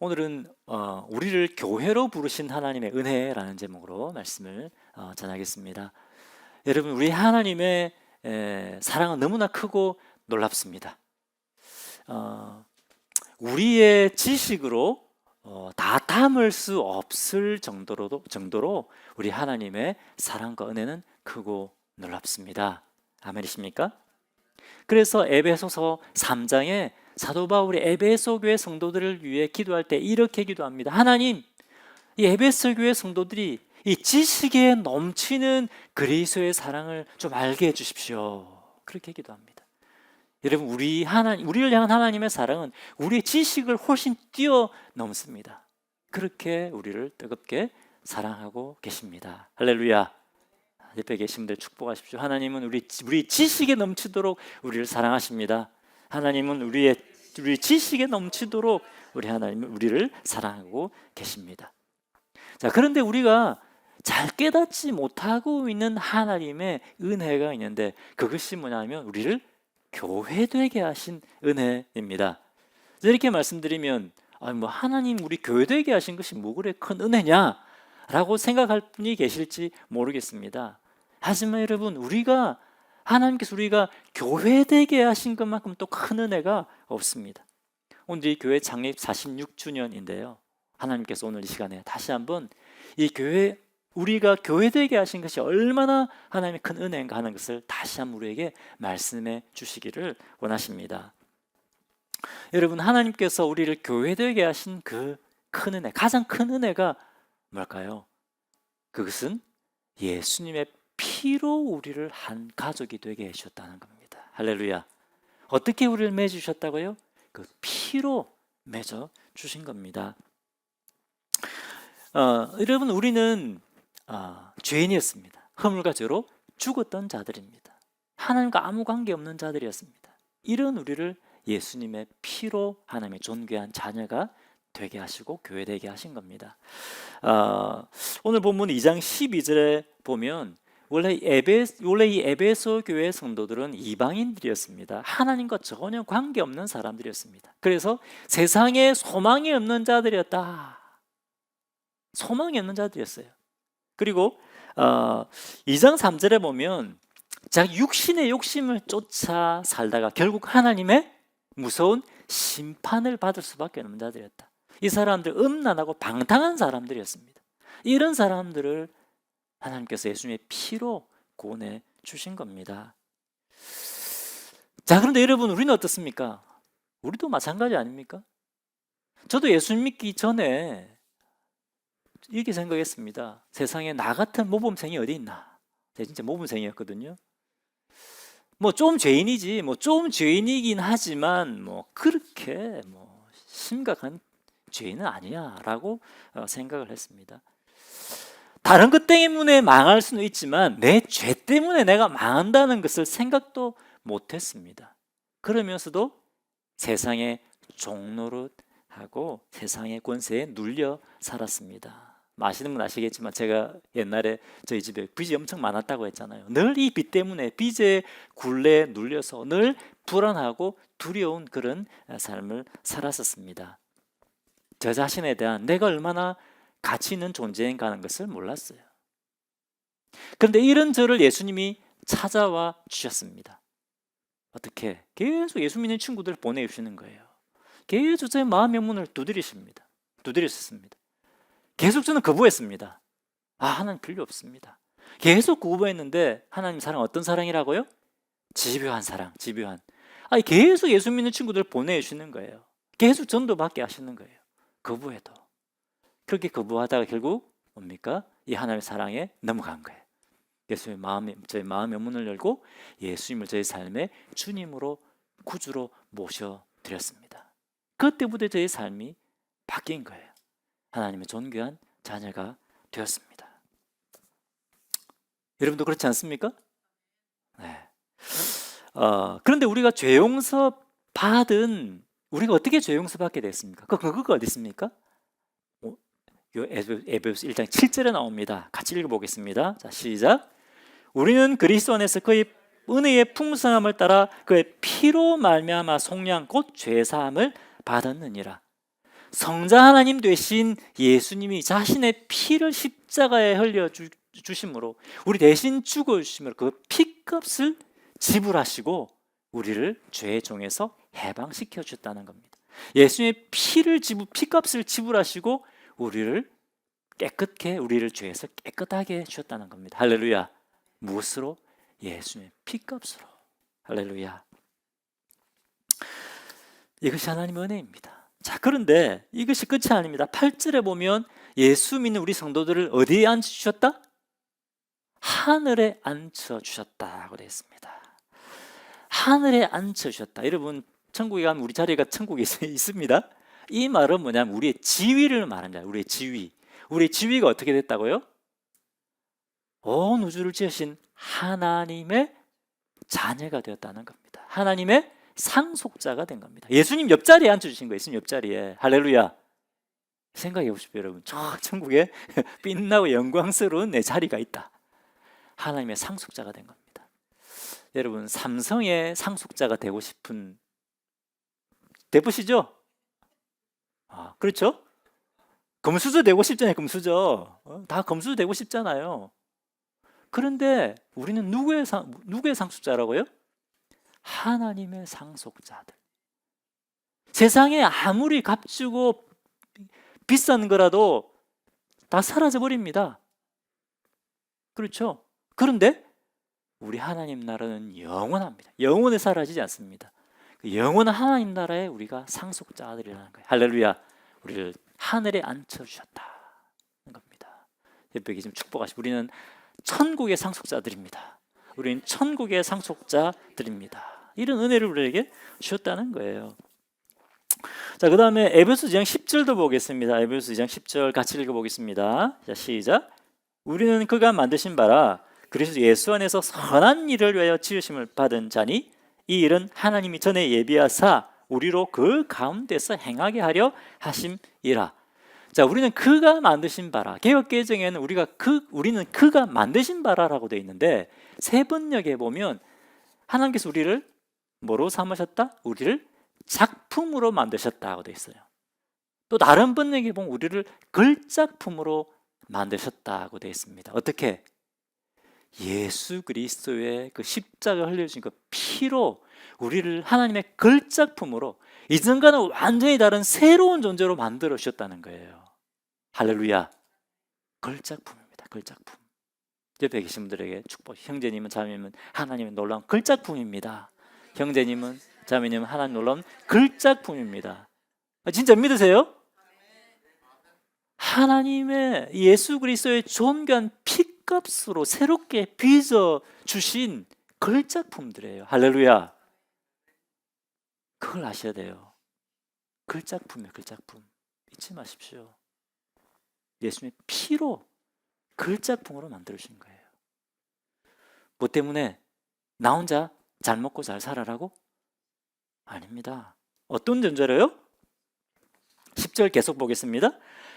오늘은 우리를 교회로 부르신 하나님의 은혜라는 제목으로 말씀을 전하겠습니다. 여러분, 우리 하나님의 사랑은 너무나 크고 놀랍습니다. 우리의 지식으로 다 담을 수 없을 정도로 우리 하나님의 사랑과 은혜는 크고 놀랍습니다. 아멘이십니까? 그래서 에베소서 3장에 사도 바울이 에베소 교회 성도들을 위해 기도할 때 이렇게 기도합니다. 하나님, 이 에베소 교회 성도들이 이 지식에 넘치는 그리스도의 사랑을 좀 알게 해주십시오. 그렇게 기도합니다. 여러분, 우리를 향한 하나님의 사랑은 우리의 지식을 훨씬 뛰어넘습니다. 그렇게 우리를 뜨겁게 사랑하고 계십니다. 할렐루야. 옆에 계신 분들 축복하십시오. 하나님은 우리 지식에 넘치도록 우리를 사랑하십니다. 하나님은 우리 지식에 넘치도록 하나님은 우리를 사랑하고 계십니다. 자, 그런데 우리가 잘 깨닫지 못하고 있는 하나님의 은혜가 있는데, 그것이 뭐냐면 우리를 교회되게 하신 은혜입니다. 이렇게 말씀드리면 하나님 우리 교회되게 하신 것이 뭐 그래 큰 은혜냐라고 생각할 분이 계실지 모르겠습니다. 하지만 여러분, 하나님께서 우리가 교회되게 하신 것만큼 또 큰 은혜가 없습니다. 오늘 이 교회 창립 46주년인데요. 하나님께서 오늘 이 시간에 다시 한번 우리가 교회되게 하신 것이 얼마나 하나님의 큰 은혜인가 하는 것을 다시 한번 우리에게 말씀해 주시기를 원하십니다. 여러분, 하나님께서 우리를 교회되게 하신 그 큰 은혜, 가장 큰 은혜가 뭘까요? 그것은 예수님의 피로 우리를 한 가족이 되게 해주셨다는 겁니다. 할렐루야. 어떻게 우리를 맺으셨다고요? 그 피로 맺어 주신 겁니다. 여러분, 우리는 죄인이었습니다. 허물과 죄로 죽었던 자들입니다. 하나님과 아무 관계없는 자들이었습니다. 이런 우리를 예수님의 피로 하나님의 존귀한 자녀가 되게 하시고 교회되게 하신 겁니다. 오늘 본문 2장 12절에 보면 원래 이 에베소 교회 성도들은 이방인들이었습니다. 하나님과 전혀 관계없는 사람들이었습니다. 그래서 세상에 소망이 없는 자들이었다. 소망이 없는 자들이었어요. 그리고 2장 3절에 보면 자기 육신의 욕심을 쫓아 살다가 결국 하나님의 무서운 심판을 받을 수밖에 없는 자들이었다. 이 사람들 음란하고 방탕한 사람들이었습니다. 이런 사람들을 하나님께서 예수님의 피로 구원해 주신 겁니다. 자, 그런데 여러분, 우리는 어떻습니까? 우리도 마찬가지 아닙니까? 저도 예수 믿기 전에 이렇게 생각했습니다. 세상에 나 같은 모범생이 어디 있나? 제가 진짜 모범생이었거든요. 좀 죄인이지, 좀 죄인이긴 하지만 그렇게 심각한 죄인은 아니야라고 생각을 했습니다. 다른 것 때문에 망할 수는 있지만 내 죄 때문에 내가 망한다는 것을 생각도 못했습니다. 그러면서도 세상의 종노릇하고 세상의 권세에 눌려 살았습니다. 아시는 분 아시겠지만 제가 옛날에 저희 집에 빚이 엄청 많았다고 했잖아요. 늘 이 빚 때문에 빚의 굴레에 눌려서 늘 불안하고 두려운 그런 삶을 살았었습니다. 저 자신에 대한 내가 얼마나 가치 있는 존재인가 하는 것을 몰랐어요. 그런데 이런 저를 예수님이 찾아와 주셨습니다. 어떻게? 계속 예수 믿는 친구들을 보내주시는 거예요. 계속 제 마음의 문을 두드리셨습니다. 계속 저는 거부했습니다. 하나님 필요 없습니다. 계속 거부했는데 하나님 사랑 어떤 사랑이라고요? 집요한 사랑, 집요한. 계속 예수 믿는 친구들을 보내주시는 거예요. 계속 전도 받게 하시는 거예요. 거부해도. 그렇게 거부하다가 결국 뭡니까? 이 하나님의 사랑에 넘어간 거예요. 저희 마음의 문을 열고 예수님을 저희 삶의 주님으로 구주로 모셔드렸습니다. 그때부터 저희 삶이 바뀐 거예요. 하나님의 존귀한 자녀가 되었습니다. 여러분도 그렇지 않습니까? 네. 그런데 우리가 죄 용서 우리가 어떻게 죄 용서 받게 됐습니까? 그거가 어디 있습니까? 에베소서 1장 7절에 나옵니다. 같이 읽어보겠습니다. 자, 시작. 우리는 그리스도 안에서 그의 은혜의 풍성함을 따라 그의 피로 말미암아 속량 곧 죄사함을 받았느니라. 성자 하나님 되신 예수님이 자신의 피를 십자가에 흘려 주심으로 우리 대신 죽어 주심으로 그 피값을 지불하시고 우리를 죄의 종에서 해방시켜 주셨다는 겁니다. 예수님의 피값을 지불하시고 우리를 우리를 죄에서 깨끗하게 해 주셨다는 겁니다. 할렐루야. 무엇으로? 예수님의 피값으로. 할렐루야. 이것이 하나님의 은혜입니다. 자, 그런데 이것이 끝이 아닙니다. 8절에 보면 예수 믿는 우리 성도들을 어디에 앉혀주셨다? 하늘에 앉혀주셨다고 되어 있습니다. 하늘에 앉혀주셨다. 여러분, 천국에 가면 우리 자리가 천국에 있습니다. 이 말은 뭐냐면 우리의 지위를 말합니다. 우리의 지위. 우리의 지위가 어떻게 됐다고요? 온 우주를 지으신 하나님의 자녀가 되었다는 겁니다. 하나님의 상속자가 된 겁니다. 예수님 옆자리에 앉혀주신 거예요. 예수님 옆자리에. 할렐루야. 생각해 보십시오, 여러분. 저 천국에 빛나고 영광스러운 내 자리가 있다. 하나님의 상속자가 된 겁니다. 여러분, 삼성의 상속자가 되고 싶은 되보시죠? 그렇죠? 금수저 되고 싶잖아요. 금수저. 다 금수저 되고 싶잖아요. 그런데 우리는 누구의 상속자라고요? 하나님의 상속자들. 세상에 아무리 값주고 비싼 거라도 다 사라져 버립니다. 그렇죠? 그런데 우리 하나님 나라는 영원합니다. 영원히 사라지지 않습니다. 그 영원한 하나님 나라에 우리가 상속자들이라는 거예요. 할렐루야. 우리를 하늘에 앉혀주셨다는 겁니다. 옆에 계시면 축복하시고, 우리는 천국의 상속자들입니다. 우리는 천국의 상속자들입니다. 이런 은혜를 우리에게 주셨다는 거예요. 자, 그 다음에 에베소 2장 10절도 보겠습니다. 에베소 2장 10절 같이 읽어보겠습니다. 자, 시작. 우리는 그가 만드신 바라 그리스도 예수 안에서 선한 일을 위하여 지으심을 받은 자니 이 일은 하나님이 전에 예비하사 우리로 그 가운데서 행하게 하려 하심이라. 자, 우리는 그가 만드신 바라. 개역개정에는 우리는 그가 만드신 바라라고 되어 있는데 세 번역에 보면 하나님께서 우리를 뭐로 삼으셨다? 우리를 작품으로 만드셨다고 되어 있어요. 또 다른 번역에 보면 우리를 걸작품으로 만드셨다고 되어 있습니다. 어떻게? 예수 그리스도의 그 십자가 흘려주신 그 피로 우리를 하나님의 걸작품으로 이전과는 완전히 다른 새로운 존재로 만들어 주셨다는 거예요. 할렐루야. 걸작품입니다. 걸작품. 옆에 계신 분들에게 축복. 형제님은 자매님은 하나님의 놀라운 걸작품입니다. 형제님은 자매님은 하나님 놀라운 걸작품입니다. 진짜 믿으세요? 하나님의 예수 그리스도의 존귀한 피값으로 새롭게 빚어 주신 걸작품들이에요. 할렐루야. 그걸 아셔야 돼요. 걸작품이에요. 걸작품. 잊지 마십시오. 예수님의 피로 걸작품으로 만들어주신 거예요. 뭐 때문에? 나 혼자 잘 먹고 잘 살아라고? 아닙니다. 어떤 존재로요? 10절 계속 보겠습니다.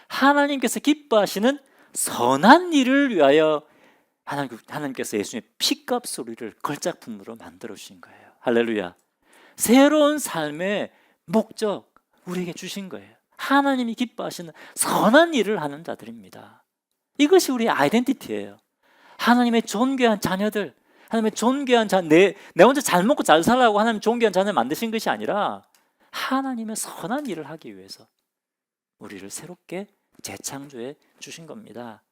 하나님께서 기뻐하시는 선한 일을 위하여 하나님께서 예수님의 피값으로 우리를 걸작품으로 만들어주신 거예요. 할렐루야. 새로운 삶의 목적 우리에게 주신 거예요. 하나님이 기뻐하시는 선한 일을 하는 자들입니다. 이것이 우리의 아이덴티티예요. 하나님의 존귀한 자녀들, 하나님의 존귀한 내 혼자 잘 먹고 잘 살라고 하나님 존귀한 자녀를 만드신 것이 아니라 하나님의 선한 일을 하기 위해서 우리를 새롭게 재창조해 주신 겁니다.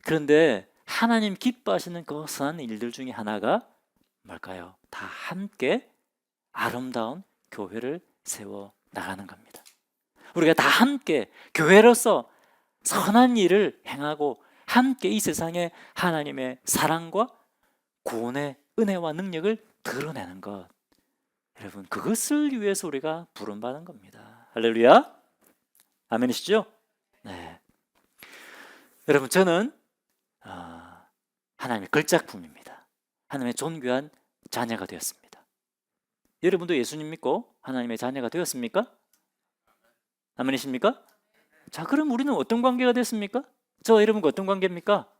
그런데 하나님 기뻐하시는 그 선한 일들 중에 하나가 뭘까요? 다 함께 아름다운 교회를 세워 나가는 겁니다. 우리가 다 함께 교회로서 선한 일을 행하고 함께 이 세상에 하나님의 사랑과 구원의 은혜와 능력을 드러내는 것. 여러분, 그것을 위해서 우리가 부름받은 겁니다. 할렐루야. 아멘이시죠? 네. 여러분, 저는 하나님의 걸작품입니다. 하나님의 존귀한 자녀가 되었습니다. 여러분도 예수님 믿고 하나님의 자녀가 되었습니까? 아멘이십니까? 자, 그럼 우리는 어떤 관계가 됐습니까? 저와 여러분과 어떤 관계입니까?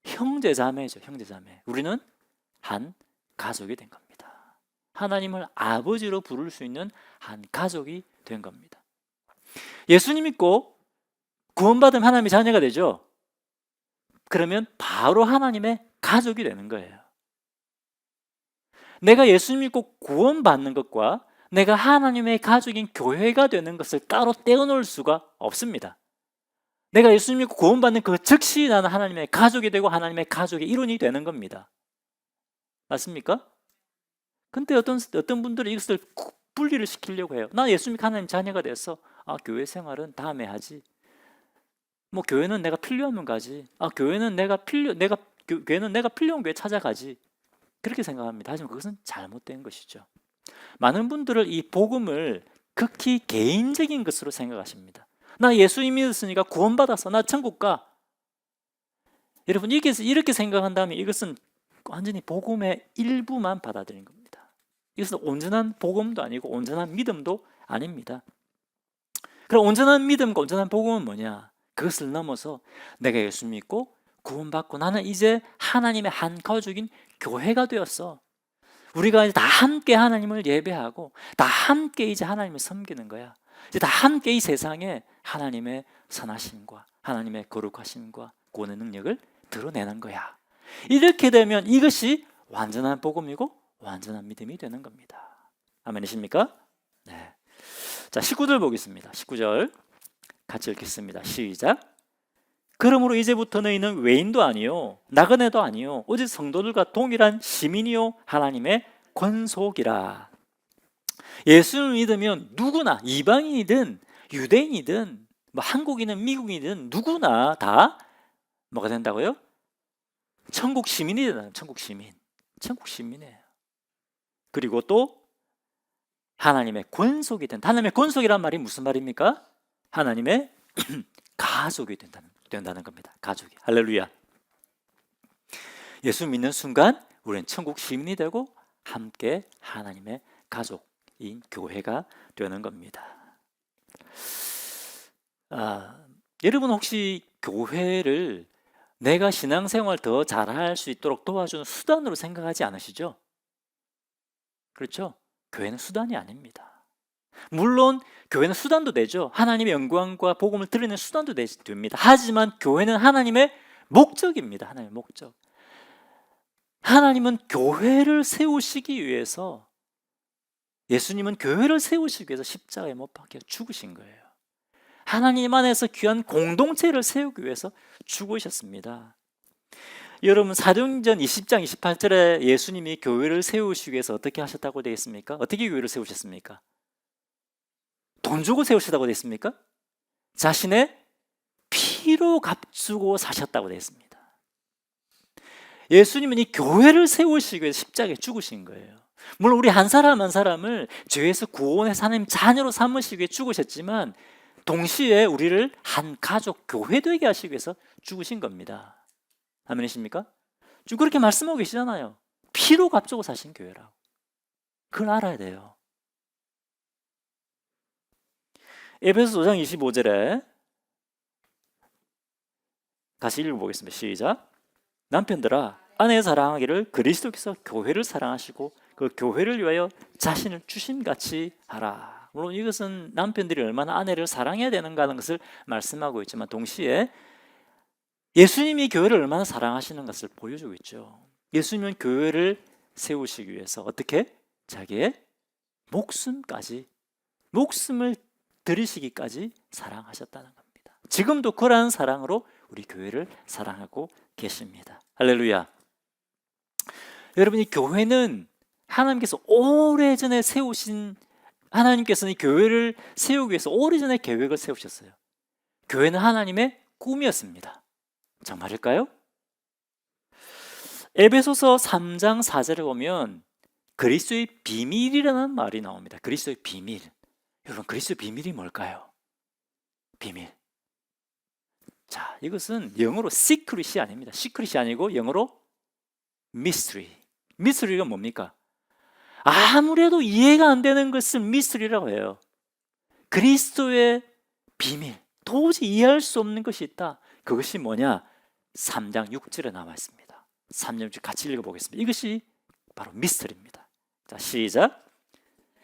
형제자매죠. 형제자매. 우리는 한 가족이 된 겁니다. 하나님을 아버지로 부를 수 있는 한 가족이 된 겁니다. 예수님 믿고 구원받으면 하나님의 자녀가 되죠. 그러면 바로 하나님의 가족이 되는 거예요. 내가 예수님 믿고 구원받는 것과 내가 하나님의 가족인 교회가 되는 것을 따로 떼어놓을 수가 없습니다. 내가 예수님 믿고 구원받는 그 즉시 나는 하나님의 가족이 되고 하나님의 가족의 일원이 되는 겁니다. 맞습니까? 근데 어떤 분들은 이것을 분리를 시키려고 해요. 나 예수 믿고 하나님 자녀가 됐어. 교회 생활은 다음에 하지. 뭐 교회는 내가 필요하면 가지. 교회는 내가 필요한 교회 찾아가지. 그렇게 생각합니다. 하지만 그것은 잘못된 것이죠. 많은 분들은 이 복음을 극히 개인적인 것으로 생각하십니다. 나 예수 믿었으니까 구원받았어. 나 천국 가. 여러분 이렇게 생각한다면 이것은 완전히 복음의 일부만 받아들인 겁니다. 이것은 온전한 복음도 아니고 온전한 믿음도 아닙니다. 그럼 온전한 믿음과 온전한 복음은 뭐냐? 그것을 넘어서 내가 예수 믿고 구원받고 나는 이제 하나님의 한 가족인 교회가 되었어. 우리가 이제 다 함께 하나님을 예배하고 다 함께 이제 하나님을 섬기는 거야. 이제 다 함께 이 세상에 하나님의 선하심과 하나님의 거룩하심과 구원의 능력을 드러내는 거야. 이렇게 되면 이것이 완전한 복음이고 완전한 믿음이 되는 겁니다. 아멘이십니까? 네. 자, 19절 보겠습니다. 19절 같이 읽겠습니다. 시작. 그러므로 이제부터 너희는 외인도 아니요 나그네도 아니요 오직 성도들과 동일한 시민이요 하나님의 권속이라. 예수를 믿으면 누구나 이방인이든 유대인이든 뭐 한국인은 미국인이든 누구나 다 뭐가 된다고요? 천국 시민이 되는 천국 시민. 천국 시민이에요. 그리고 또 하나님의 권속이 된다. 하나님의 권속이란 말이 무슨 말입니까? 하나님의 가족이 된다는 겁니다. 가족이. 할렐루야. 예수 믿는 순간 우리는 천국 시민이 되고 함께 하나님의 가족인 교회가 되는 겁니다. 여러분 혹시 교회를 내가 신앙생활 더 잘할 수 있도록 도와주는 수단으로 생각하지 않으시죠? 그렇죠? 교회는 수단이 아닙니다. 물론 교회는 수단도 되죠. 하나님의 영광과 복음을 드리는 수단도 됩니다. 하지만 교회는 하나님의 목적입니다. 하나님의 목적. 하나님은 교회를 세우시기 위해서, 예수님은 교회를 세우시기 위해서 십자가에 못 박혀 죽으신 거예요. 하나님 안에서 귀한 공동체를 세우기 위해서 죽으셨습니다. 여러분 사도행전 20장 28절에 예수님이 교회를 세우시기 위해서 어떻게 하셨다고 되어 있습니까? 어떻게 교회를 세우셨습니까? 돈 주고 세우셨다고 되어 있습니까? 자신의 피로 값주고 사셨다고 되어 있습니다. 예수님은 이 교회를 세우시기 위해서 십자가에 죽으신 거예요. 물론 우리 한 사람 한 사람을 죄에서 구원해서 하나님 자녀로 삼으시기 위해 죽으셨지만 동시에 우리를 한 가족 교회 되게 하시기 위해서 죽으신 겁니다. 아멘이십니까? 쭉 그렇게 말씀하고 계시잖아요. 피로 값주고 사신 교회라고. 그걸 알아야 돼요. 에베소서 5장 25절에 다시 읽어보겠습니다. 시작. 남편들아 아내 사랑하기를 그리스도께서 교회를 사랑하시고 그 교회를 위하여 자신을 주심같이 하라. 물론 이것은 남편들이 얼마나 아내를 사랑해야 되는가 하는 것을 말씀하고 있지만 동시에 예수님이 교회를 얼마나 사랑하시는 것을 보여주고 있죠. 예수님은 교회를 세우시기 위해서 어떻게? 자기의 목숨을 들이시기까지 사랑하셨다는 겁니다. 지금도 그러한 사랑으로 우리 교회를 사랑하고 계십니다. 할렐루야. 여러분, 이 교회는 하나님께서 오래전에 세우신, 하나님께서는 이 교회를 세우기 위해서 오래전에 계획을 세우셨어요. 교회는 하나님의 꿈이었습니다. 정말일까요? 에베소서 3장 4절에 보면 그리스도의 비밀이라는 말이 나옵니다. 그리스도의 비밀. 여러분, 그리스도의 비밀이 뭘까요? 비밀. 자, 이것은 영어로 secret이 아닙니다. secret이 아니고 영어로 mystery. mystery가 뭡니까? 아무래도 이해가 안 되는 것을 mystery라고 해요. 그리스도의 비밀, 도저히 이해할 수 없는 것이 있다. 그것이 뭐냐? 3장 6절에 나와 있습니다. 3장 6절 같이 읽어보겠습니다. 이것이 바로 미스터리입니다. 자, 시작.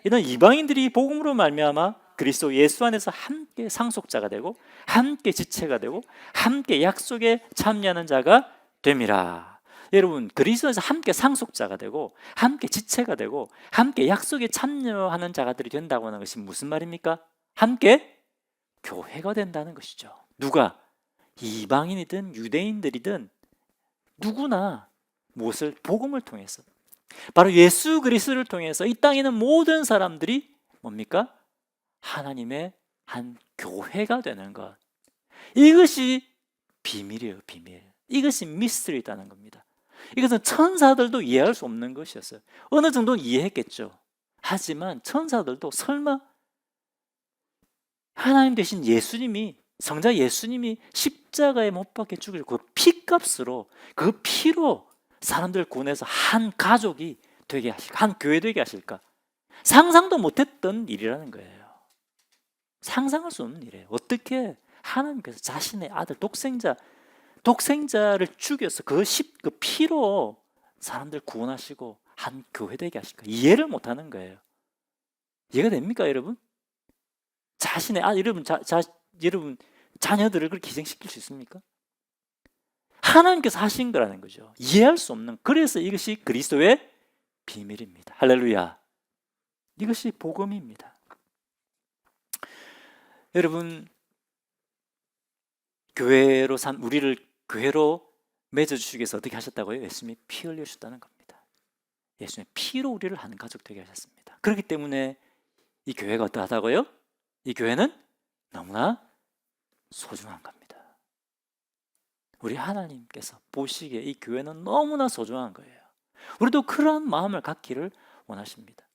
이는 이방인들이 복음으로 말미암아 그리스도 예수 안에서 한 함께 상속자가 되고 함께 지체가 되고 함께 약속에 참여하는 자가 됨이라. 여러분, 그리스도에서 함께 상속자가 되고 함께 지체가 되고 함께 약속에 참여하는 자가들이 된다고 하는 것이 무슨 말입니까? 함께 교회가 된다는 것이죠. 누가? 이방인이든 유대인들이든 누구나 무엇을? 복음을 통해서, 바로 예수 그리스도를 통해서 이 땅에 있는 모든 사람들이 뭡니까? 하나님의 한 교회가 되는 것. 이것이 비밀이에요. 비밀. 이것이 미스터리다는 겁니다. 이것은 천사들도 이해할 수 없는 것이었어요. 어느 정도는 이해했겠죠. 하지만 천사들도 설마 하나님 되신 예수님이, 성자 예수님이 십자가에 못 박혀 죽으시고 그 피값으로, 그 피로 사람들을 구원해서 한 가족이 되게 하실까? 한 교회 되게 하실까? 상상도 못했던 일이라는 거예요. 상상할 수 없는 일이에요. 어떻게 하나님께서 자신의 아들 독생자를 죽여서 그 피로 사람들 구원하시고 한 교회 되게 하실까? 이해를 못하는 거예요. 이해가 됩니까, 여러분? 자신의 여러분 자녀들을 그렇게 희생시킬 수 있습니까? 하나님께서 하신 거라는 거죠. 이해할 수 없는. 그래서 이것이 그리스도의 비밀입니다. 할렐루야. 이것이 복음입니다. 여러분, 우리를 교회로 맺어주시기 위해서 어떻게 하셨다고요? 예수님이 피 흘려주셨다는 겁니다. 예수님의 피로 우리를 한 가족 되게 하셨습니다. 그렇기 때문에 이 교회가 어떠하다고요? 이 교회는 너무나 소중한 겁니다. 우리 하나님께서 보시기에 이 교회는 너무나 소중한 거예요. 우리도 그런 마음을 갖기를 원하십니다.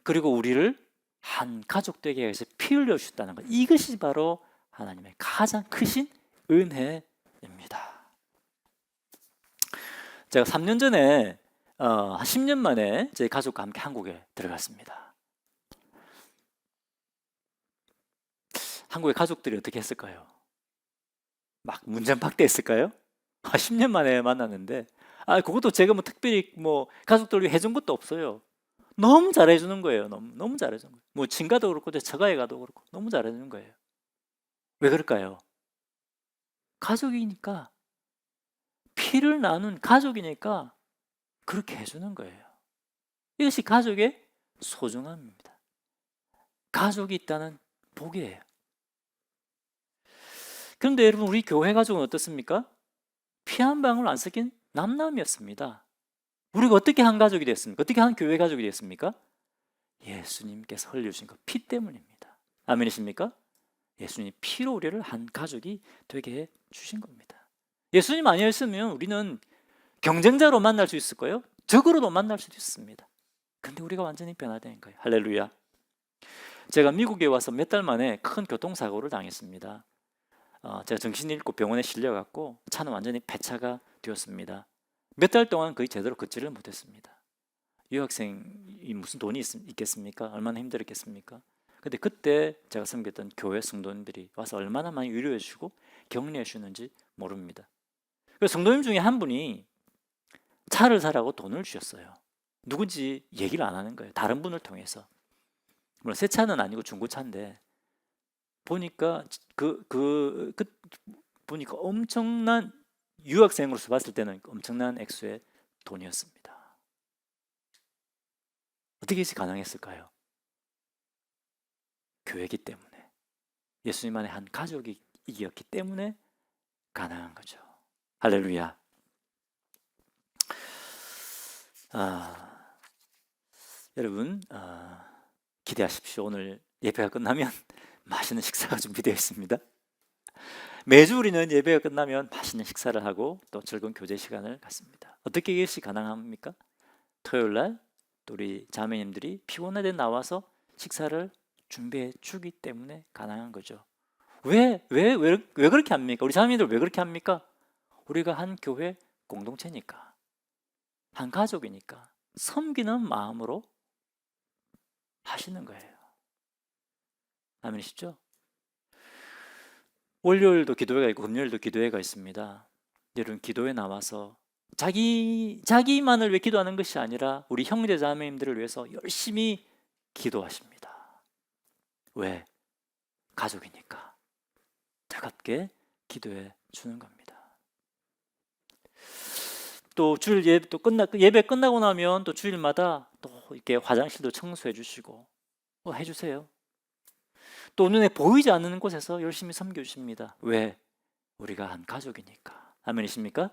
그리고 우리를 한 가족 되게 해서 피 흘려주셨다는 것, 이것이 바로 하나님의 가장 크신 은혜입니다. 제가 3년 전에 한 10년 만에 제 가족과 함께 한국에 들어갔습니다. 한국의 가족들이 어떻게 했을까요? 막 문전박대했을까요? 10년 만에 만났는데, 그것도 제가 특별히 가족들 위해 해준 것도 없어요. 너무 잘해주는 거예요. 너무 잘해주는 거예요. 친가도 그렇고 처가에 가도 그렇고 너무 잘해주는 거예요. 왜 그럴까요? 가족이니까, 피를 나눈 가족이니까 그렇게 해주는 거예요. 이것이 가족의 소중함입니다. 가족이 있다는 복이에요. 그런데 여러분, 우리 교회 가족은 어떻습니까? 피 한 방울 안 섞인 남남이었습니다. 우리가 어떻게 한 가족이 됐습니까? 어떻게 한 교회 가족이 됐습니까? 예수님께서 흘려주신 그 피 때문입니다. 아멘이십니까? 예수님 피로 우리를 한 가족이 되게 해주신 겁니다. 예수님 아니었으면 우리는 경쟁자로 만날 수 있을 거예요. 적으로도 만날 수도 있습니다. 근데 우리가 완전히 변화된 거예요. 할렐루야. 제가 미국에 와서 몇 달 만에 큰 교통사고를 당했습니다. 제가 정신이 잃고 병원에 실려갔고 차는 완전히 폐차가 되었습니다. 몇 달 동안 거의 제대로 걷지를 못했습니다. 유학생이 무슨 돈이 있겠습니까? 얼마나 힘들었겠습니까? 근데 그때 제가 섬겼던 교회 성도님들이 와서 얼마나 많이 위로해 주시고 격려해 주셨는지 모릅니다. 그래서 성도님 중에 한 분이 차를 사라고 돈을 주셨어요. 누군지 얘기를 안 하는 거예요. 다른 분을 통해서. 물론 새 차는 아니고 중고차인데, 보니까 보니까 엄청난, 유학생으로서 봤을 때는 엄청난 액수의 돈이었습니다. 어떻게 이것이 가능했을까요? 교회이기 때문에, 예수님 안에 한 가족이었기 때문에 가능한 거죠. 할렐루야. 여러분, 기대하십시오. 오늘 예배가 끝나면 맛있는 식사가 준비되어 있습니다. 매주 우리는 예배가 끝나면 맛있는 식사를 하고 또 즐거운 교제 시간을 갖습니다. 어떻게 이것이 가능합니까? 토요일날 우리 자매님들이 피곤하게 나와서 식사를 준비해 주기 때문에 가능한 거죠. 왜 그렇게 합니까? 우리 자매님들 왜 그렇게 합니까? 우리가 한 교회 공동체니까, 한 가족이니까 섬기는 마음으로 하시는 거예요. 아멘이시죠? 월요일도 기도회가 있고 금요일도 기도회가 있습니다. 여러분, 기도회 나와서 자기만을 위해 기도하는 것이 아니라 우리 형제 자매님들을 위해서 열심히 기도하십니다. 왜? 가족이니까 차갑게 기도해 주는 겁니다. 또 주일 예배 끝나고 나면 또 주일마다 또 이렇게 화장실도 청소해 주시고 해주세요. 또 눈에 보이지 않는 곳에서 열심히 섬겨 주십니다. 왜? 우리가 한 가족이니까. 아멘이십니까?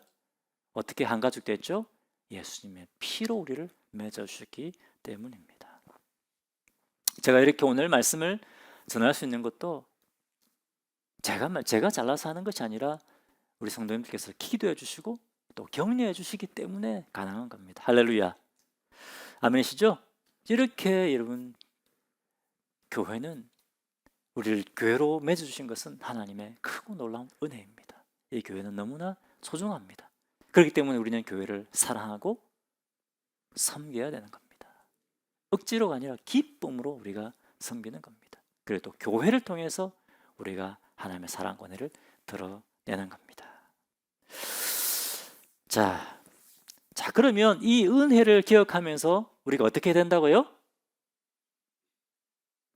어떻게 한 가족 됐죠? 예수님의 피로 우리를 맺어 주셨기 때문입니다. 제가 이렇게 오늘 말씀을 전할 수 있는 것도 제가 잘나서 하는 것이 아니라 우리 성도님들께서 기도해 주시고 또 격려해 주시기 때문에 가능한 겁니다. 할렐루야. 아멘이시죠? 이렇게 여러분, 교회는 우리를 교회로 맺어주신 것은 하나님의 크고 놀라운 은혜입니다. 이 교회는 너무나 소중합니다. 그렇기 때문에 우리는 교회를 사랑하고 섬겨야 되는 겁니다. 억지로가 아니라 기쁨으로 우리가 섬기는 겁니다. 그리고 또 교회를 통해서 우리가 하나님의 사랑과 은혜를 드러내는 겁니다. 자, 그러면 이 은혜를 기억하면서 우리가 어떻게 해야 된다고요?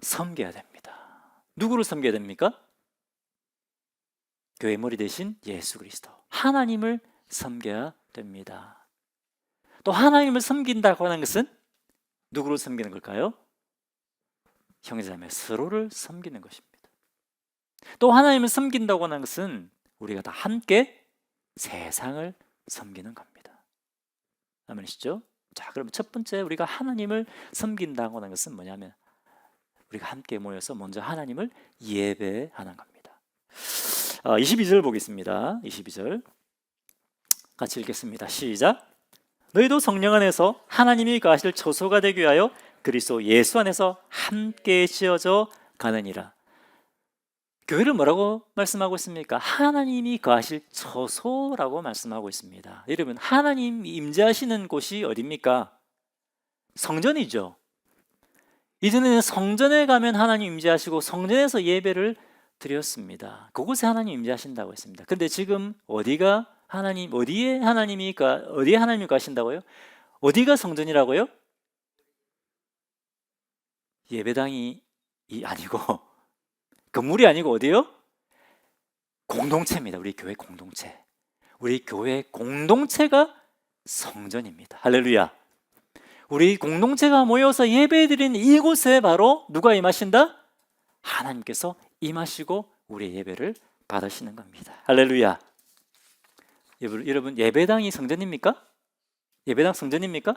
섬겨야 됩니다. 누구를 섬겨야 됩니까? 교회 머리 대신 예수 그리스도, 하나님을 섬겨야 됩니다. 또 하나님을 섬긴다고 하는 것은 누구를 섬기는 걸까요? 형제자매 서로를 섬기는 것입니다. 또 하나님을 섬긴다고 하는 것은 우리가 다 함께 세상을 섬기는 겁니다. 아멘이시죠? 자, 그럼 첫 번째 우리가 하나님을 섬긴다고 하는 것은 뭐냐면 우리가 함께 모여서 먼저 하나님을 예배하는 겁니다. 22절 보겠습니다. 22절 같이 읽겠습니다. 시작. 너희도 성령 안에서 하나님이 거하실 처소가 되기 위하여 그리스도 예수 안에서 함께 지어져 가느니라. 교회를 뭐라고 말씀하고 있습니까? 하나님이 거하실 처소라고 말씀하고 있습니다. 여러분, 하나님 임재하시는 곳이 어디입니까? 성전이죠. 이전에는 성전에 가면 하나님 임재하시고 성전에서 예배를 드렸습니다. 그곳에 하나님 임재하신다고 했습니다. 그런데 지금 어디에 하나님이 가신다고요? 어디가 성전이라고요? 예배당이 아니고 건물이 아니고 어디요? 공동체입니다. 우리 교회 공동체. 우리 교회 공동체가 성전입니다. 할렐루야. 우리 공동체가 모여서 예배드리는 이곳에 바로 누가 임하신다? 하나님께서 임하시고 우리의 예배를 받으시는 겁니다. 할렐루야. 여러분, 예배당이 성전입니까? 예배당 성전입니까?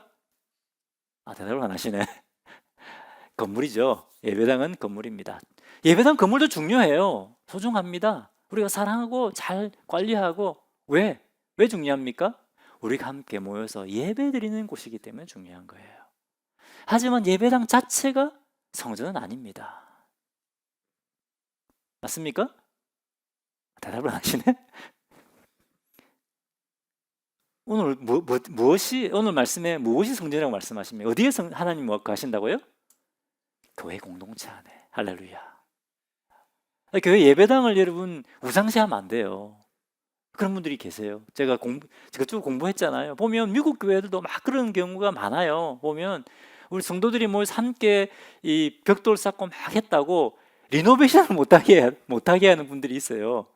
대답을 안 하시네. 건물이죠. 예배당은 건물입니다. 예배당 건물도 중요해요. 소중합니다. 우리가 사랑하고 잘 관리하고. 왜 중요합니까? 우리가 함께 모여서 예배드리는 곳이기 때문에 중요한 거예요. 하지만 예배당 자체가 성전은 아닙니다. 맞습니까? 대답을 안 하시네. 오늘 말씀에 무엇이 성전이라고 말씀하십니까? 어디에 하나님 가신다고요? 교회 공동체 안에. 할렐루야. 교회 예배당을 여러분 우상시하면 안 돼요. 그런 분들이 계세요. 제가 쭉 공부했잖아요. 보면 미국 교회들도 막 그런 경우가 많아요. 보면 우리 성도들이 모여서 함께 이 벽돌 쌓고 막 했다고 리노베이션을 못하게 하는 분들이 있어요.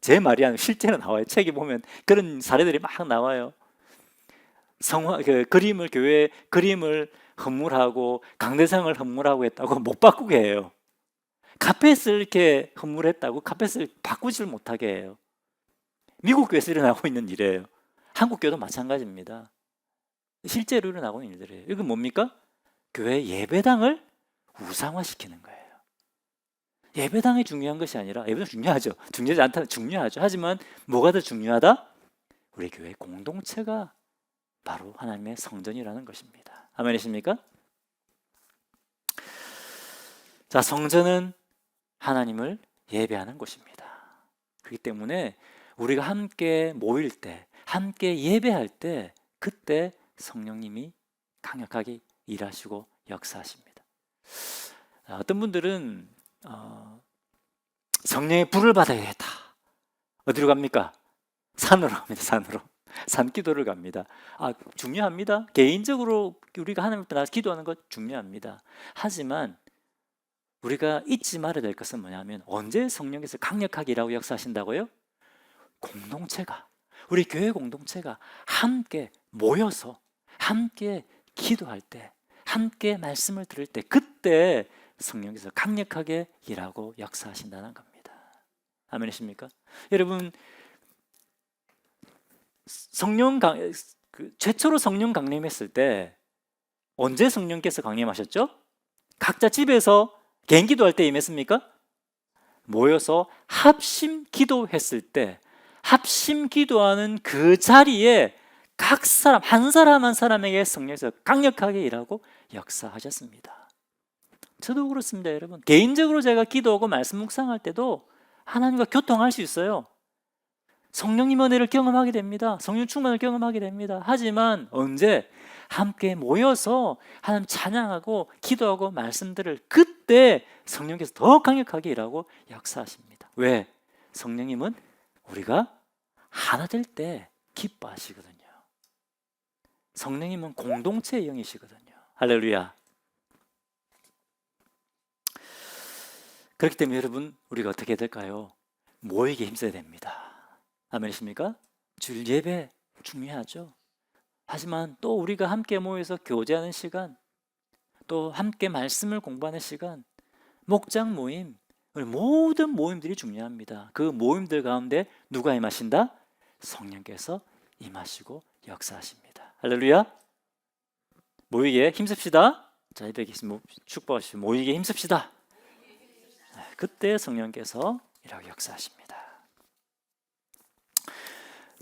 제 말이 아니라 실제로 나와요. 책에 보면 그런 사례들이 막 나와요. 교회 그림을 헌물하고 강대상을 헌물하고 했다고 못 바꾸게 해요. 카펫을 이렇게 헌물했다고 카펫을 바꾸질 못하게 해요. 미국 교회에서 일어나고 있는 일이에요. 한국 교회도 마찬가지입니다. 실제로 일어나고 있는 일들이에요. 이건 뭡니까? 교회 예배당을 우상화시키는 거예요. 예배당이 중요한 것이 아니라, 예배당 중요하죠. 중요하지 않다면 중요하죠. 하지만 뭐가 더 중요하다? 우리 교회 공동체가 바로 하나님의 성전이라는 것입니다. 아멘이십니까? 자, 성전은 하나님을 예배하는 곳입니다. 그렇기 때문에 우리가 함께 모일 때, 함께 예배할 때, 그때 성령님이 강력하게 일하시고 역사하십니다. 어떤 분들은 성령의 불을 받아야겠다. 어디로 갑니까? 산으로 갑니다. 산기도를 갑니다. 중요합니다. 개인적으로 우리가 하나님 앞에 나가서 기도하는 것 중요합니다. 하지만 우리가 잊지 말아야 될 것은 뭐냐면 언제 성령께서 강력하게 일하고 역사하신다고요? 공동체가, 우리 교회 공동체가 함께 모여서 함께 기도할 때, 함께 말씀을 들을 때, 그때 성령께서 강력하게 일하고 역사하신다는 겁니다. 아멘이십니까? 여러분, 최초로 성령 강림했을 때 언제 성령께서 강림하셨죠? 각자 집에서 개인 기도할 때 임했습니까? 모여서 합심 기도했을 때, 합심 기도하는 그 자리에 각 사람, 한 사람 한 사람에게 성령께서 강력하게 일하고 역사하셨습니다. 저도 그렇습니다, 여러분. 개인적으로 제가 기도하고 말씀 묵상할 때도 하나님과 교통할 수 있어요. 성령님 은혜를 경험하게 됩니다. 성령 충만을 경험하게 됩니다. 하지만 언제? 함께 모여서 하나님 찬양하고 기도하고 말씀들을, 그때 성령께서 더 강력하게 일하고 역사하십니다. 왜? 성령님은 우리가 하나 될 때 기뻐하시거든요. 성령님은 공동체의 영이시거든요. 할렐루야. 그렇기 때문에 여러분, 우리가 어떻게 해야 될까요? 모이기 힘써야 됩니다. 아멘이십니까? 주일 예배 중요하죠. 하지만 또 우리가 함께 모여서 교제하는 시간, 또 함께 말씀을 공부하는 시간, 목장 모임, 우리 모든 모임들이 중요합니다. 그 모임들 가운데 누가 임하신다? 성령께서 임하시고 역사하십니다. 할렐루야. 모이기에 힘씁시다. 자, 이렇게 축복하시고 모이기에 힘씁시다. 그때 성령께서 일하고 역사하십니다.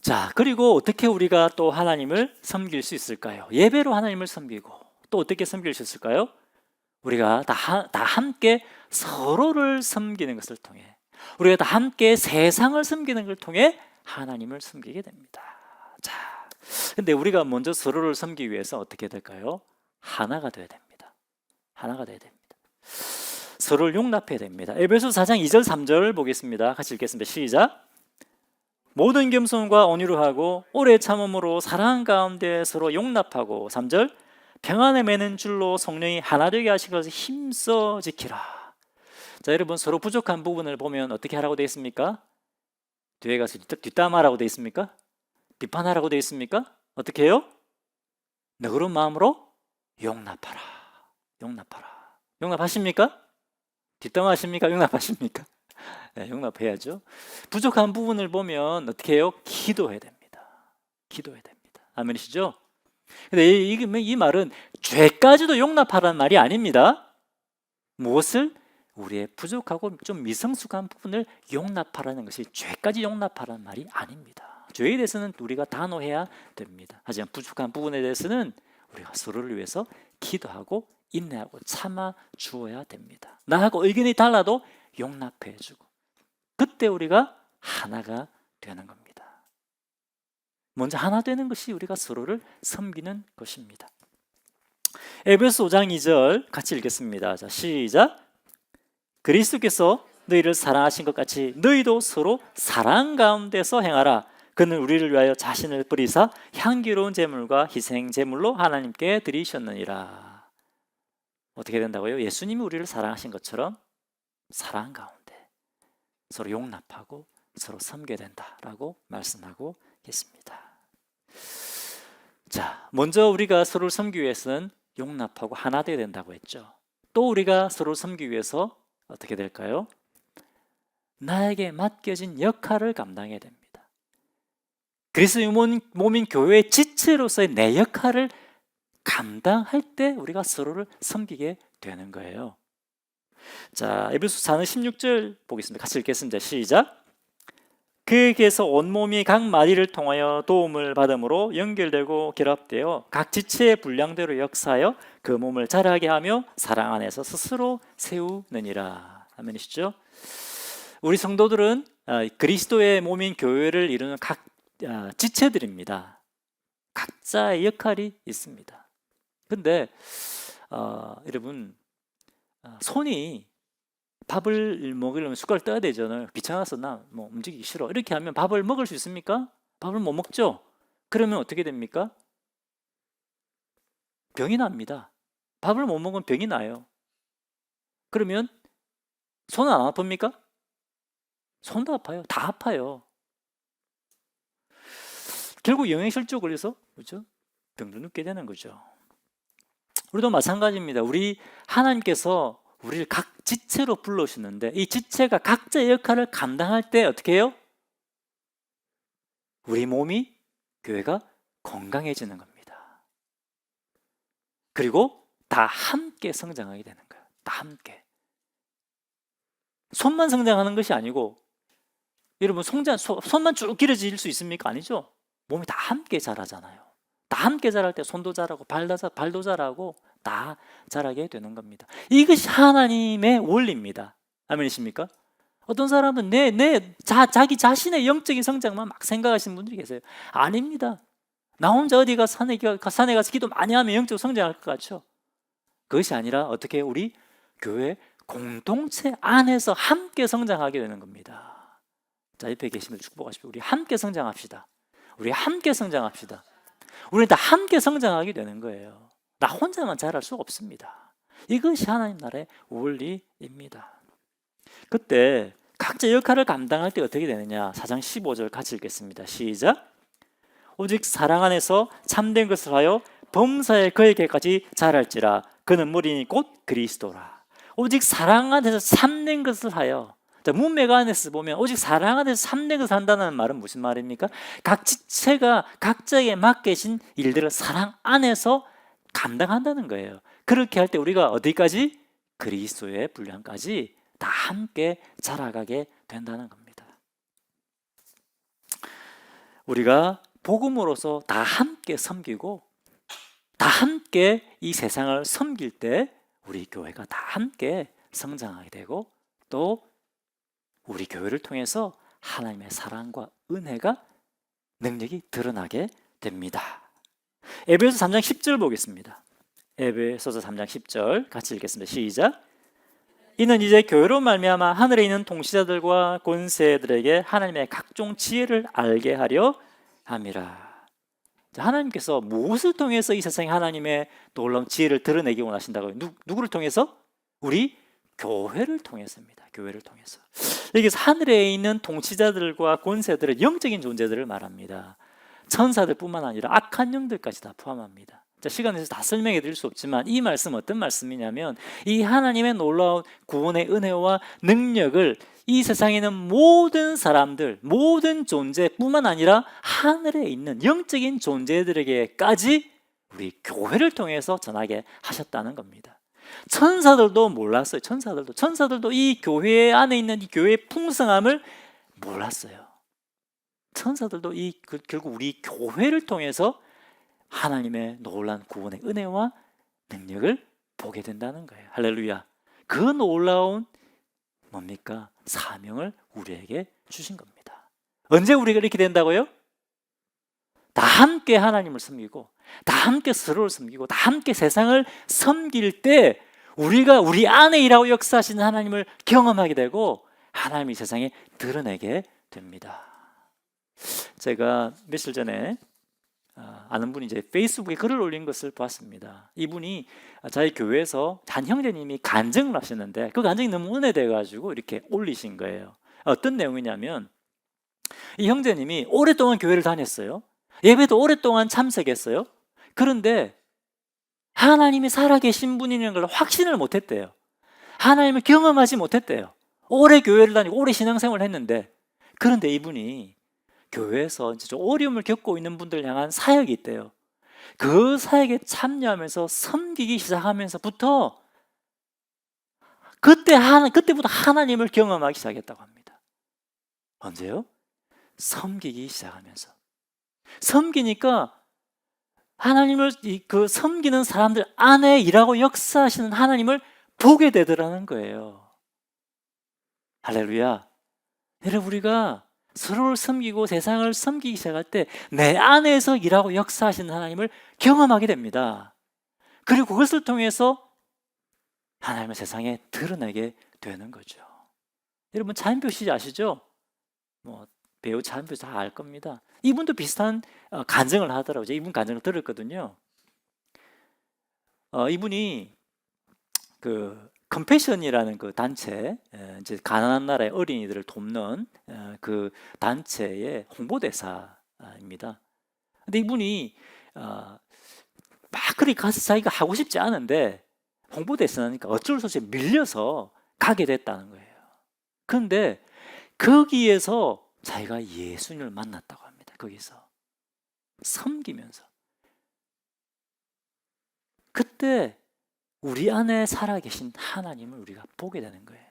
자, 그리고 어떻게 우리가 또 하나님을 섬길 수 있을까요? 예배로 하나님을 섬기고 또 어떻게 섬길 수 있을까요? 우리가 다 함께 서로를 섬기는 것을 통해, 우리가 다 함께 세상을 섬기는 것을 통해 하나님을 섬기게 됩니다. 자, 근데 우리가 먼저 서로를 섬기기 위해서 어떻게 해야 될까요? 하나가 되어야 됩니다. 하나가 되어야 됩니다. 서로를 용납해야 됩니다. 에베소서 4장 2절 3절 보겠습니다. 같이 읽겠습니다. 시작. 모든 겸손과 온유로 하고 오래 참음으로 사랑 가운데 서로 용납하고, 3절, 평안을 매는 줄로 성령이 하나 되게 하신 것을 힘써 지키라. 자, 여러분, 서로 부족한 부분을 보면 어떻게 하라고 되어 있습니까? 뒤에 가서 뒷담화라고 되어 있습니까? 비판하라고 되어 있습니까? 어떻게 해요? 너그러운 마음으로 용납하라. 용납하라. 용납하십니까? 뒷담화하십니까? 용납하십니까? 네, 용납해야죠. 부족한 부분을 보면 어떻게 해요? 기도해야 됩니다. 기도해야 됩니다. 아멘이시죠? 근데 이 말은 죄까지도 용납하라는 말이 아닙니다. 무엇을? 우리의 부족하고 좀 미성숙한 부분을 용납하라는 것이 죄까지 용납하라는 말이 아닙니다. 죄에 대해서는 우리가 단호해야 됩니다. 하지만 부족한 부분에 대해서는 우리가 서로를 위해서 기도하고 인내하고 참아 주어야 됩니다. 나하고 의견이 달라도 용납해주고, 그때 우리가 하나가 되는 겁니다. 먼저 하나 되는 것이 우리가 서로를 섬기는 것입니다. 에베소 5장 2절 같이 읽겠습니다. 자, 시작. 그리스도께서 너희를 사랑하신 것 같이 너희도 서로 사랑 가운데서 행하라. 그는 우리를 위하여 자신을 버리사 향기로운 제물과 희생 제물로 하나님께 드리셨느니라. 어떻게 된다고요? 예수님이 우리를 사랑하신 것처럼 사랑 가운데 서로 용납하고 서로 섬겨야 된다라고 말씀하고 있습니다. 자, 먼저 우리가 서로를 섬기기 위해서는 용납하고 하나 되어야 된다고 했죠. 또 우리가 서로를 섬기기 위해서 어떻게 될까요? 나에게 맡겨진 역할을 감당해야 됩니다. 그리스도의 몸인 교회의 지체로서의 내 역할을 감당할 때 우리가 서로를 섬기게 되는 거예요. 자, 에베소 4장 16절 보겠습니다. 같이 읽겠습니다. 시작. 그에게서 온몸이 각 마디를 통하여 도움을 받음으로 연결되고 결합되어 각 지체의 분량대로 역사하여 그 몸을 자라게 하며 사랑 안에서 스스로 세우느니라. 아멘이시죠? 우리 성도들은 그리스도의 몸인 교회를 이루는 각 지체들입니다. 각자의 역할이 있습니다. 근데 여러분, 손이 밥을 먹으려면 숟가락 떠야 되잖아요. 귀찮아서 나 움직이기 싫어, 이렇게 하면 밥을 먹을 수 있습니까? 밥을 못 먹죠? 그러면 어떻게 됩니까? 병이 납니다. 밥을 못 먹으면 병이 나요. 그러면 손은 안 아픕니까? 손도 아파요. 다 아파요. 결국 영양실조 걸려서 그렇죠? 병도 눕게 되는 거죠. 우리도 마찬가지입니다. 우리 하나님께서 우리를 각 지체로 불러오시는데 이 지체가 각자의 역할을 감당할 때 어떻게 해요? 우리 몸이, 교회가 건강해지는 겁니다. 그리고 다 함께 성장하게 되는 거예요. 다 함께. 손만 성장하는 것이 아니고 여러분 손만 쭉 길어질 수 있습니까? 아니죠. 몸이 다 함께 자라잖아요. 다 함께 자랄 때 손도 자라고 발도 자라고 다 자라게 되는 겁니다. 이것이 하나님의 원리입니다. 아멘이십니까? 어떤 사람은 자기 자신의 영적인 성장만 막 생각하시는 분들이 계세요. 아닙니다. 나 혼자 어디 산에 가서 기도 많이 하면 영적으로 성장할 것 같죠? 그것이 아니라 어떻게 우리 교회 공동체 안에서 함께 성장하게 되는 겁니다. 자, 옆에 계신 분 축복하십시오. 우리 함께 성장합시다. 우리 함께 성장합시다. 우리는 다 함께 성장하게 되는 거예요. 나 혼자만 자랄 수 없습니다. 이것이 하나님 나라의 원리입니다. 그때 각자 역할을 감당할 때 어떻게 되느냐? 4장 15절 같이 읽겠습니다. 시작. 오직 사랑 안에서 참된 것을 하여 범사에 그에게까지 자랄지라. 그는 머리니 곧 그리스도라. 오직 사랑 안에서 참된 것을 하여. 자, 문맥 안에서 보면 오직 사랑 안에서 참된 것을 한다는 말은 무슨 말입니까? 각 지체가 각자에게 맡겨진 일들을 사랑 안에서 감당한다는 거예요. 그렇게 할 때 우리가 어디까지? 그리스도의 분량까지 다 함께 자라가게 된다는 겁니다. 우리가 복음으로서 다 함께 섬기고 다 함께 이 세상을 섬길 때 우리 교회가 다 함께 성장하게 되고 또 우리 교회를 통해서 하나님의 사랑과 은혜가 능력이 드러나게 됩니다. 에베소서 3장 10절 보겠습니다. 에베소서 3장 10절 같이 읽겠습니다. 시작. 이는 이제 교회로 말미암아 하늘에 있는 통치자들과 권세들에게 하나님의 각종 지혜를 알게 하려 함이라. 하나님께서 무엇을 통해서 이 세상에 하나님의 놀라운 지혜를 드러내기 원하신다고요? 누구를 통해서? 우리 교회를 통해서입니다. 교회를 통해서. 여기서 하늘에 있는 통치자들과 권세들은 영적인 존재들을 말합니다. 천사들뿐만 아니라 악한 영들까지 다 포함합니다. 자, 시간에서 다 설명해 드릴 수 없지만 이 말씀 어떤 말씀이냐면 이 하나님의 놀라운 구원의 은혜와 능력을 이 세상에 있는 모든 사람들, 모든 존재뿐만 아니라 하늘에 있는 영적인 존재들에게까지 우리 교회를 통해서 전하게 하셨다는 겁니다. 천사들도 몰랐어요. 천사들도 이 교회 안에 있는 이 교회의 풍성함을 몰랐어요. 천사들도 결국 우리 교회를 통해서 하나님의 놀라운 구원의 은혜와 능력을 보게 된다는 거예요. 할렐루야. 그 놀라운 뭡니까? 사명을 우리에게 주신 겁니다. 언제 우리가 이렇게 된다고요? 다 함께 하나님을 섬기고 다 함께 서로를 섬기고 다 함께 세상을 섬길 때 우리가 우리 안에 일하고 역사하시는 하나님을 경험하게 되고 하나님이 세상에 드러내게 됩니다. 제가 며칠 전에 아는 분이 이제 페이스북에 글을 올린 것을 보았습니다. 이분이 저희 교회에서 한 형제님이 간증을 하셨는데 그 간증이 너무 은혜돼가지고 이렇게 올리신 거예요. 어떤 내용이냐면 이 형제님이 오랫동안 교회를 다녔어요. 예배도 오랫동안 참석했어요. 그런데 하나님이 살아계신 분이라는 걸 확신을 못했대요. 하나님을 경험하지 못했대요. 오래 교회를 다니고 오래 신앙생활을 했는데 그런데 이분이 교회에서 좀 어려움을 겪고 있는 분들을 향한 사역이 있대요. 그 사역에 참여하면서 섬기기 시작하면서부터 그때부터 하나님을 경험하기 시작했다고 합니다. 언제요? 섬기기 시작하면서. 섬기니까 하나님을 그 섬기는 사람들 안에 일하고 역사하시는 하나님을 보게 되더라는 거예요. 할렐루야. 여러분 우리가 서로를 섬기고 세상을 섬기기 시작할 때 내 안에서 일하고 역사하시는 하나님을 경험하게 됩니다. 그리고 그것을 통해서 하나님의 세상에 드러내게 되는 거죠. 여러분 차인표 씨 아시죠? 배우 차인표 다 알 겁니다. 이분도 비슷한 간증을 하더라고요. 이분 간증을 들었거든요. 이분이 컴패션이라는 그 단체, 이제 가난한 나라의 어린이들을 돕는 그 단체의 홍보대사입니다. 근데 이분이 막 그리 가서 자기가 하고 싶지 않은데 홍보대사니까 어쩔 수 없이 밀려서 가게 됐다는 거예요. 그런데 거기에서 자기가 예수님을 만났다고 합니다. 거기서 섬기면서. 그때 우리 안에 살아계신 하나님을 우리가 보게 되는 거예요.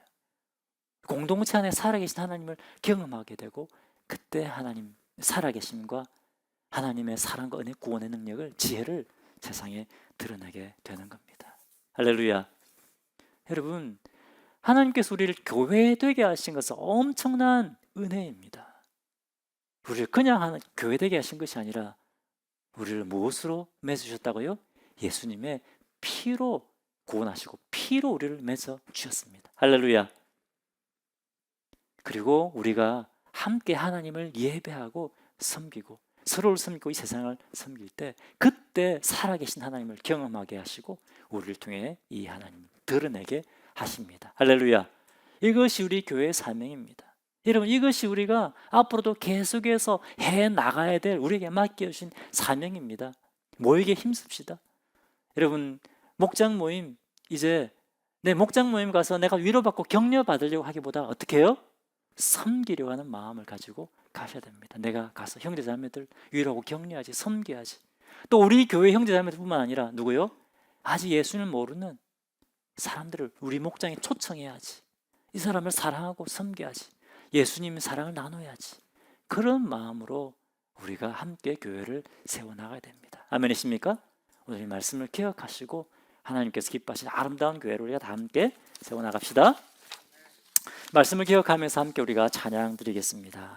공동체 안에 살아계신 하나님을 경험하게 되고, 그때 하나님 살아계심과 하나님의 사랑과 은혜, 구원의 능력을, 지혜를 세상에 드러내게 되는 겁니다. 할렐루야. 여러분, 하나님께서 우리를 교회 되게 하신 것은 엄청난 은혜입니다. 우리를 그냥 교회 되게 하신 것이 아니라 우리를 무엇으로 맺으셨다고요? 예수님의 피로 구원하시고 피로 우리를 맺어 주셨습니다. 할렐루야. 그리고 우리가 함께 하나님을 예배하고 섬기고 서로를 섬기고 이 세상을 섬길 때, 그때 살아계신 하나님을 경험하게 하시고 우리를 통해 이 하나님을 드러내게 하십니다. 할렐루야. 이것이 우리 교회의 사명입니다. 여러분, 이것이 우리가 앞으로도 계속해서 해나가야 될 우리에게 맡겨주신 사명입니다. 모이게 힘씁시다. 여러분, 목장 모임, 이제 내 목장 모임 가서 내가 위로받고 격려받으려고 하기보다 어떻게 해요? 섬기려고 하는 마음을 가지고 가셔야 됩니다. 내가 가서 형제자매들 위로하고 격려하지, 섬겨야지. 또 우리 교회 형제자매들뿐만 아니라 누구요? 아직 예수님을 모르는 사람들을 우리 목장에 초청해야지. 이 사람을 사랑하고 섬겨야지. 예수님의 사랑을 나눠야지. 그런 마음으로 우리가 함께 교회를 세워나가야 됩니다. 아멘이십니까? 오늘 이 말씀을 기억하시고 하나님께서 기뻐하시는 아름다운 교회를 우리가 다 함께 세워나갑시다. 말씀을 기억하면서 함께 우리가 찬양 드리겠습니다.